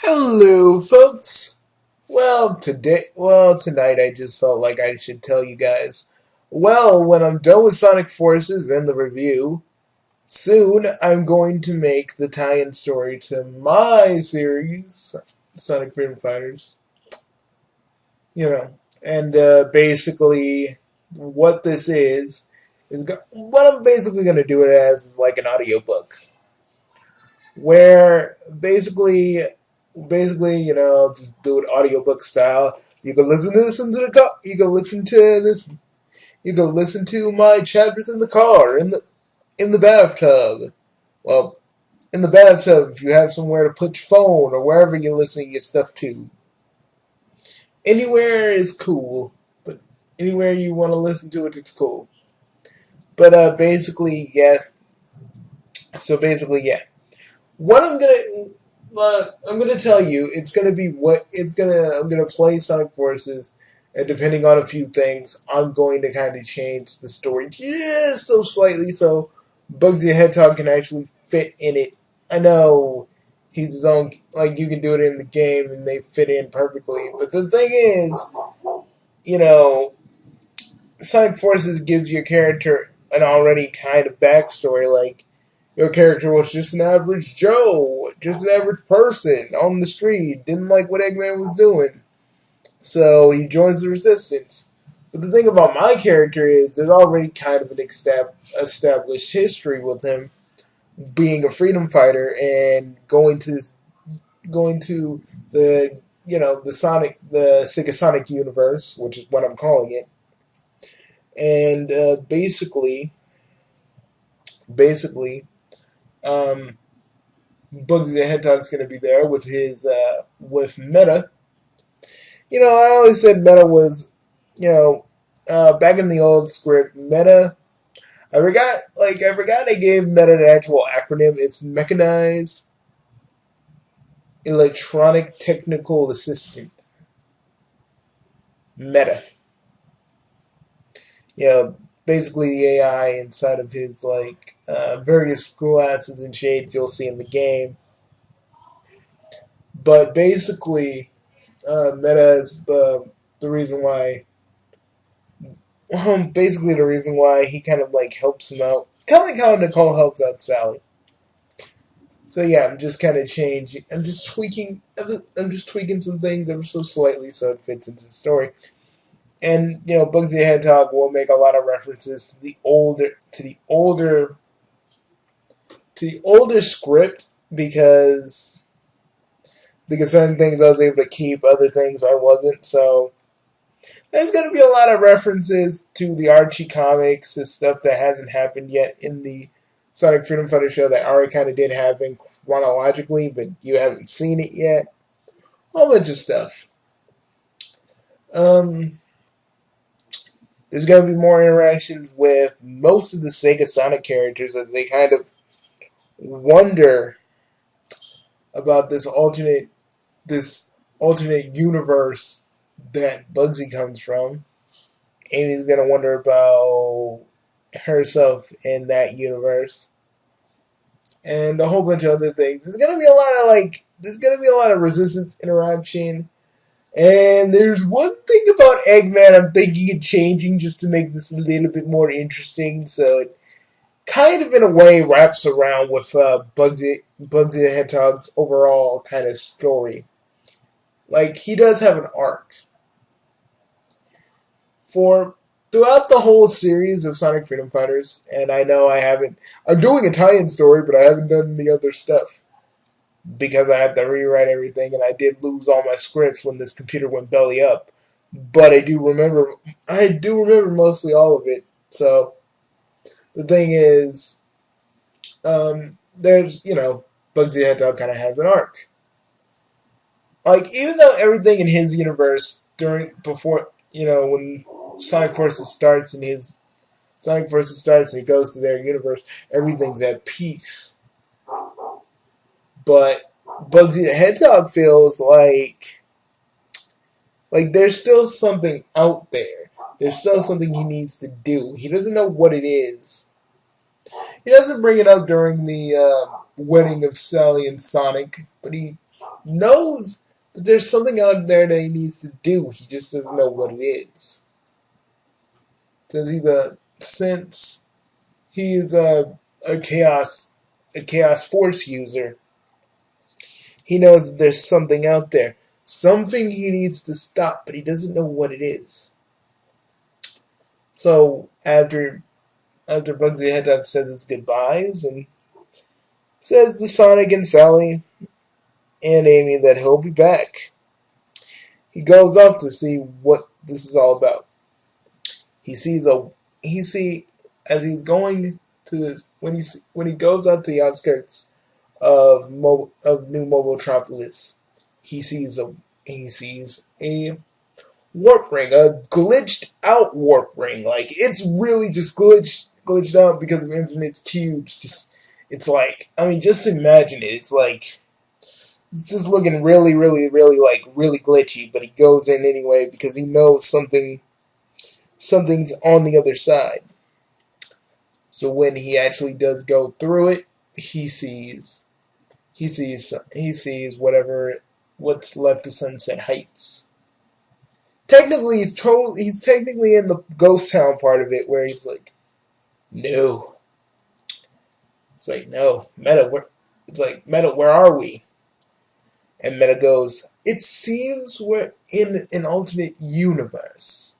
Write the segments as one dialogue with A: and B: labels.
A: Hello, folks. Tonight I just felt like I should tell you guys. When I'm done with Sonic Forces and the review, soon I'm going to make the tie-in story to my series, Sonic Freedom Fighters. You know, and basically, what this what I'm basically going to do it as is like an audiobook, where just do it audiobook style. You can listen to this into the car. You can listen to this. You can listen to my chapters in the car, in the bathtub. Well, in the bathtub if you have somewhere to put your phone or wherever you're listening your stuff to. Anywhere is cool, but anywhere you want to listen to it, it's cool. But basically, yeah. So basically, yeah. What I'm gonna tell you, it's gonna be what it's gonna. I'm gonna play Sonic Forces, and depending on a few things, I'm going to kind of change the story just so slightly, so Bugsy the Hedgehog can actually fit in it. I know he's his own. Like you can do it in the game, and they fit in perfectly. But the thing is, you know, Sonic Forces gives your character an already kind of backstory, like your character was just an average Joe, just an average person on the street, didn't like what Eggman was doing. So he joins the resistance. But the thing about my character is there's already kind of an established history with him being a freedom fighter and going to the Sega Sonic universe, which is what I'm calling it. And basically, um, Bugsy the Hedgehog's going to be there with his with Meta. I always said Meta was, back in the old script, Meta. I forgot I gave Meta an actual acronym. It's Mechanized Electronic Technical Assistant. Meta. Basically the AI inside of his various glasses and shades you'll see in the game. But basically, Meta is the reason why. Basically, the reason why he kind of helps him out, kind of like how Nicole helps out Sally. So yeah, I'm just kind of changing. I'm just tweaking. I'm just tweaking some things ever so slightly so it fits into the story. And Bugsy the Hedgehog will make a lot of references to the older script because certain things I was able to keep, other things I wasn't. So there's going to be a lot of references to the Archie comics and stuff that hasn't happened yet in the Sonic Freedom Fighter show that already kind of did happen chronologically, but you haven't seen it yet. A whole bunch of stuff. There's going to be more interactions with most of the Sega Sonic characters as they kind of wonder about this alternate universe that Bugsy comes from. Amy's gonna wonder about herself in that universe, and a whole bunch of other things. There's gonna be a lot of resistance interaction, and there's one thing about Eggman I'm thinking of changing just to make this a little bit more interesting. So it kind of in a way wraps around with Bugsy the Hedgehog's overall kind of story. Like he does have an arc for throughout the whole series of Sonic Freedom Fighters, and I know I haven't. I'm doing a tie-in story, but I haven't done the other stuff because I had to rewrite everything, and I did lose all my scripts when this computer went belly up. But I do remember. I do remember mostly all of it. So the thing is, there's Bugsy the Hedgehog kind of has an arc. Like even though everything in his universe when Sonic Forces starts and he goes to their universe, everything's at peace. But Bugsy the Hedgehog feels like there's still something out there. There's still something he needs to do. He doesn't know what it is. He doesn't bring it up during the wedding of Sally and Sonic, but he knows that there's something out there that he needs to do. He just doesn't know what it is. Since he is a chaos force user, he knows that there's something out there, something he needs to stop, but he doesn't know what it is. So after Bugsy Hedgehog says his goodbyes and says to Sonic and Sally and Amy that he'll be back, he goes off to see what this is all about. He sees as he's going to this when he goes out to the outskirts of New Mobotropolis, he sees a warp ring, a glitched out warp ring. Like, it's really just glitched out because of Infinite's cubes. It's like, I mean, just imagine it. It's like, it's just looking really, really, really, like, really glitchy, but he goes in anyway because he knows something's on the other side. So when he actually does go through it, he sees what's left of Sunset Heights. Technically, he's technically in the ghost town part of it, where he's like, no. It's like, no, Meta, where are we? And Meta goes, it seems we're in an alternate universe,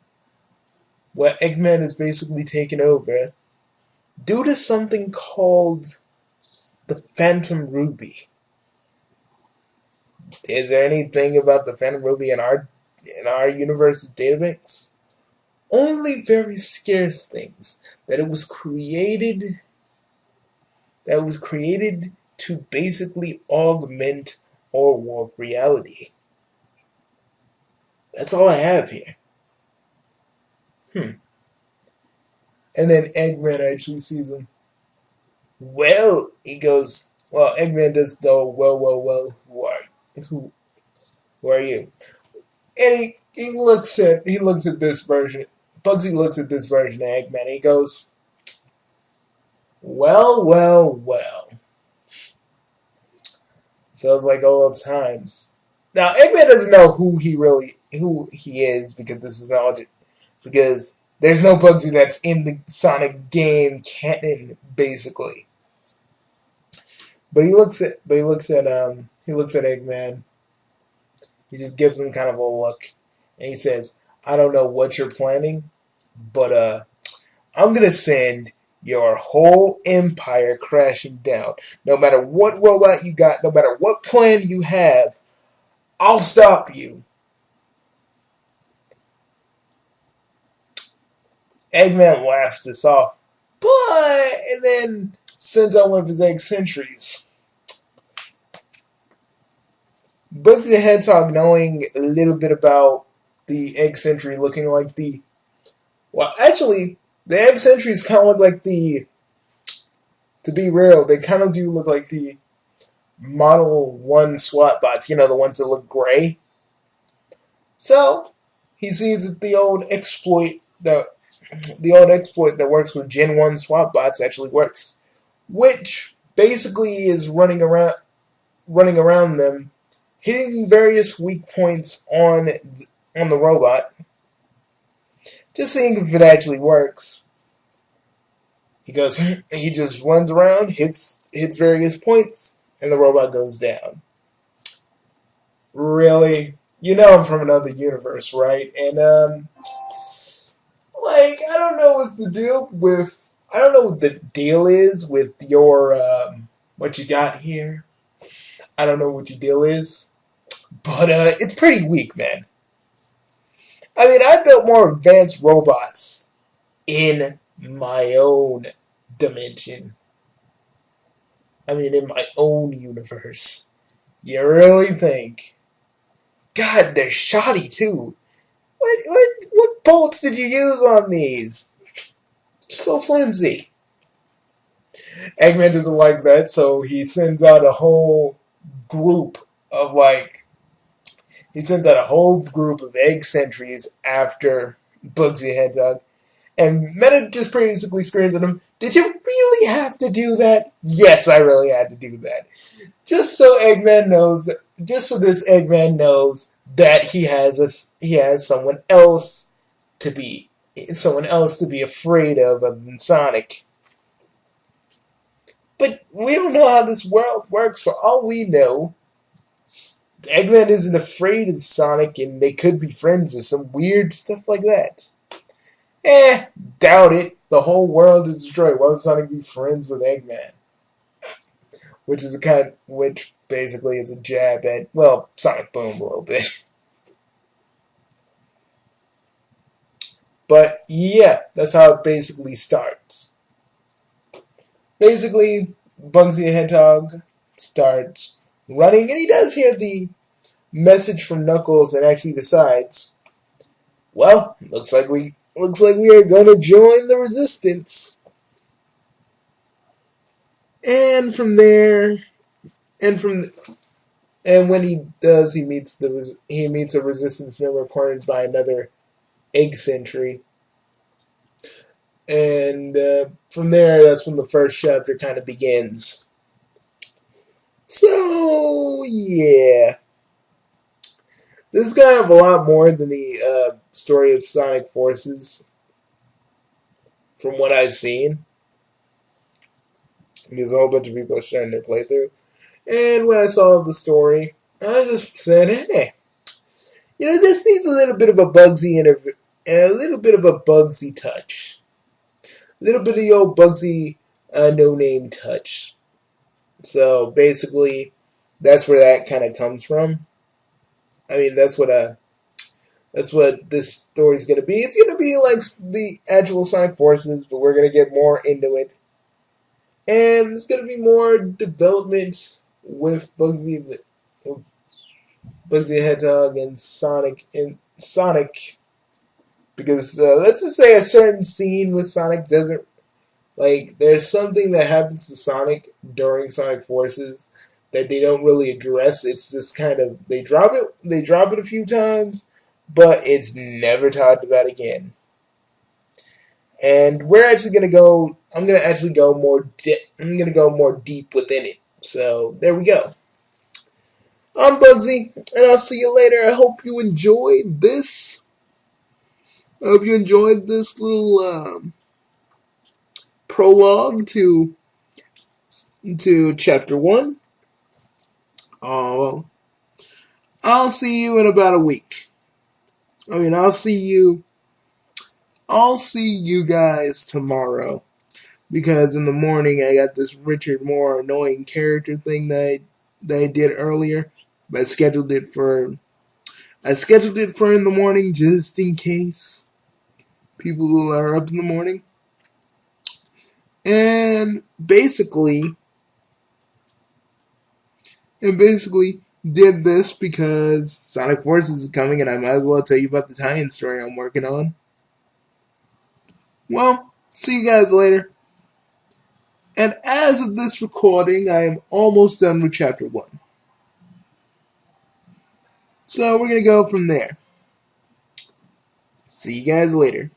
A: where Eggman is basically taken over due to something called the Phantom Ruby. Is there anything about the Phantom Ruby in our universe's database? Only very scarce things. That it was created to basically augment or warp reality. That's all I have here. And then Eggman actually sees him. Well, he goes, well, Eggman does go, well, who are you? And he looks at this version. Bugsy looks at this version of Eggman and he goes, well. Feels like old times. Now, Eggman doesn't know who he is because there's no Bugsy that's in the Sonic game canon, basically. But he looks at Eggman. He just gives him kind of a look, and he says, "I don't know what you're planning, but I'm gonna send your whole empire crashing down. No matter what robot you got, no matter what plan you have, I'll stop you." Eggman laughs this off, and then sends out one of his egg sentries. Bugsy the Hedgehog, knowing a little bit about the egg sentry, looking like the egg sentries kind of look like to be real, they kind of do look like the Model 1 SWAT bots, the ones that look gray. So, he sees that the old exploit that works with Gen 1 SWAT bots actually works, which basically is running around them, hitting various weak points on the robot, just seeing if it actually works. He just runs around, hits various points, and the robot goes down. Really? I'm from another universe, right? And I don't know what the deal is with your what you got here. I don't know what your deal is, but it's pretty weak, man. I mean, I built more advanced robots in my own dimension. I mean, in my own universe. You really think? God, they're shoddy too. What bolts did you use on these? So flimsy. Eggman doesn't like that, so he sends out a whole group of egg sentries after Bugsy Hedgehog. And Meta just basically screams at him, "Did you really have to do that?" "Yes, I really had to do that. Just so Eggman knows that, just so this Eggman knows that he has someone else to be afraid of other than Sonic." But we don't know how this world works. For all we know, Eggman isn't afraid of Sonic, and they could be friends or some weird stuff like that. Doubt it. The whole world is destroyed. Why would Sonic be friends with Eggman? Which basically is a jab at, well, Sonic Boom a little bit. But yeah, that's how it basically starts. Basically, Bugsy the Hedgehog starts running, and he does hear the message from Knuckles and actually decides, well, looks like we are going to join the Resistance. And from there, and when he does, he meets a Resistance member cornered by another Egg Sentry. And from there, that's when the first chapter kind of begins. So, yeah. This is going to have a lot more than the story of Sonic Forces, from what I've seen. Because a whole bunch of people are sharing their playthrough. And when I saw the story, I just said, hey, this needs a little bit of a Bugsy and a little bit of a Bugsy touch. A little bit of the old Bugsy no-name touch. So basically, that's where that kind of comes from. I mean, that's what this story's gonna be. It's gonna be like the actual Sonic Forces, but we're gonna get more into it, and there's gonna be more development with Bugsy the Hedgehog and Sonic because let's just say a certain scene with Sonic doesn't. Like, there's something that happens to Sonic during Sonic Forces that they don't really address. It's just kind of, they drop it a few times, but it's never talked about again. And we're actually going to go, I'm going to actually go more deep within it. So, there we go. I'm Bugsy, and I'll see you later. I hope you enjoyed this. I hope you enjoyed this little, prologue to chapter 1. Oh, well, I'll see you in about a week. I mean, I'll see you guys tomorrow, because in the morning I got this Richard Moore annoying character thing that I did earlier, but I scheduled it for in the morning just in case people who are up in the morning. And basically did this because Sonic Forces is coming, and I might as well tell you about the tie-in story I'm working on. Well, see you guys later. And as of this recording, I am almost done with chapter 1. So we're going to go from there. See you guys later.